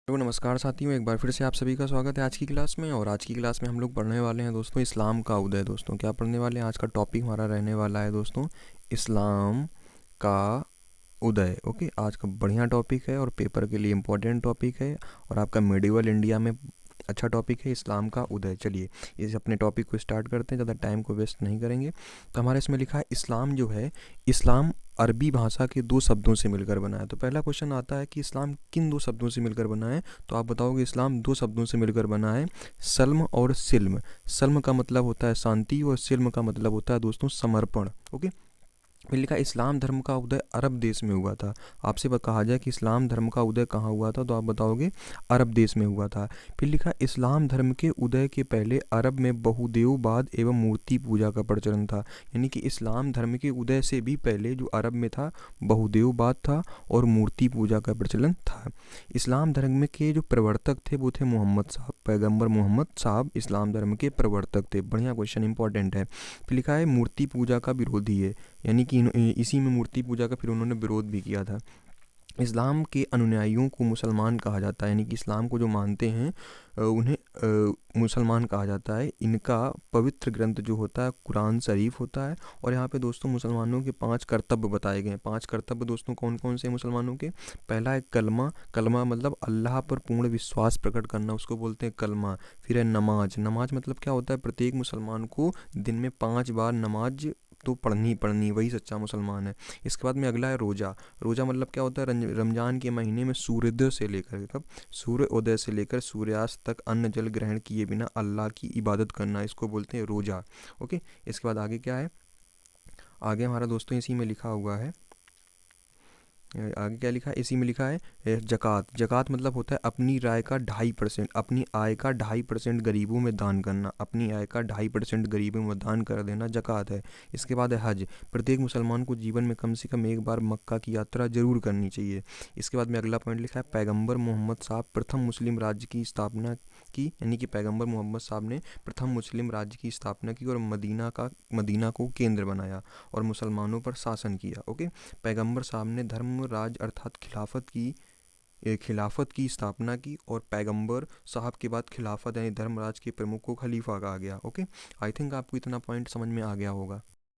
तो नमस्कार साथियों, एक बार फिर से आप सभी का स्वागत है आज की क्लास में। और आज की क्लास में हम लोग पढ़ने वाले हैं दोस्तों इस्लाम का उदय। दोस्तों क्या पढ़ने वाले हैं? आज का टॉपिक हमारा रहने वाला है दोस्तों इस्लाम का उदय। ओके, आज का बढ़िया टॉपिक है और पेपर के लिए इम्पोर्टेंट टॉपिक है और आपका मेडिवल इंडिया में अच्छा टॉपिक है इस्लाम का उदय। चलिए इस अपने टॉपिक को स्टार्ट करते हैं, ज़्यादा टाइम को वेस्ट नहीं करेंगे। तो हमारे इसमें लिखा है इस्लाम जो है, इस्लाम अरबी भाषा के दो शब्दों से मिलकर बना है। तो पहला क्वेश्चन आता है कि इस्लाम किन दो शब्दों से मिलकर बना है? तो आप बताओगे इस्लाम दो शब्दों से मिलकर बना है, सल्म और सिल्म। सल्म का मतलब होता है शांति और सिल्म का मतलब होता है दोस्तों समर्पण। ओके, फिर लिखा इस्लाम धर्म का उदय अरब देश में हुआ था। आपसे कहा जाए कि इस्लाम धर्म का उदय कहाँ हुआ था, तो आप बताओगे अरब देश में हुआ था। फिर लिखा इस्लाम धर्म के उदय के पहले अरब में बहुदेववाद एवं मूर्ति पूजा का प्रचलन था। यानी कि इस्लाम धर्म के उदय से भी पहले जो अरब में था बहुदेववाद था और मूर्ति पूजा का प्रचलन था। इस्लाम धर्म के जो प्रवर्तक थे वो थे मोहम्मद साहब, पैगम्बर मोहम्मद साहब इस्लाम धर्म के प्रवर्तक थे। बढ़िया क्वेश्चन, इंपॉर्टेंट है। फिर लिखा है मूर्ति पूजा का विरोधी है, यानी कि इसी में मूर्ति पूजा का फिर उन्होंने विरोध भी किया था। इस्लाम के अनुयायियों को मुसलमान कहा जाता है, यानी कि इस्लाम को जो मानते हैं उन्हें मुसलमान कहा जाता है। इनका पवित्र ग्रंथ जो होता है कुरान शरीफ होता है। और यहाँ पे दोस्तों मुसलमानों के 5 कर्तव्य बताए गए हैं। 5 कर्तव्य दोस्तों कौन कौन से मुसलमानों के? पहला है कलमा। कलमा मतलब अल्लाह पर पूर्ण विश्वास प्रकट करना, उसको बोलते हैं कलमा। फिर है नमाज। नमाज मतलब क्या होता है? प्रत्येक मुसलमान को दिन में 5 बार नमाज तो पढ़नी पढ़नी, वही सच्चा मुसलमान है। इसके बाद में अगला है रोज़ा। रोज़ा मतलब क्या होता है? रमज़ान के महीने में सूर्योदय से लेकर, कब? सूर्योदय से लेकर सूर्यास्त तक अन्न जल ग्रहण किए बिना अल्लाह की इबादत करना, इसको बोलते हैं रोज़ा। ओके, इसके बाद आगे क्या है? आगे हमारा दोस्तों इसी में लिखा हुआ है, आगे क्या लिखा है? इसी में लिखा है जक़ात। जक़ात मतलब होता है अपनी राय का 2.5%, अपनी आय का 2.5% गरीबों में दान करना। अपनी आय का 2.5% गरीबों में दान कर देना जक़ात है। इसके बाद है हज। प्रत्येक मुसलमान को जीवन में कम से कम एक बार मक्का की यात्रा जरूर करनी चाहिए। इसके बाद में अगला पॉइंट लिखा है पैगम्बर मोहम्मद साहब प्रथम मुस्लिम राज्य की स्थापना की, यानी कि पैगम्बर मोहम्मद साहब ने प्रथम मुस्लिम राज्य की स्थापना की और मदीना को केंद्र बनाया और मुसलमानों पर शासन किया। ओके, पैगम्बर साहब ने धर्म राज अर्थात खिलाफत की स्थापना की और पैगंबर साहब के बाद खिलाफत यानी धर्मराज के प्रमुख को खलीफा कहा गया। ओके, आई थिंक आपको इतना पॉइंट समझ में आ गया होगा।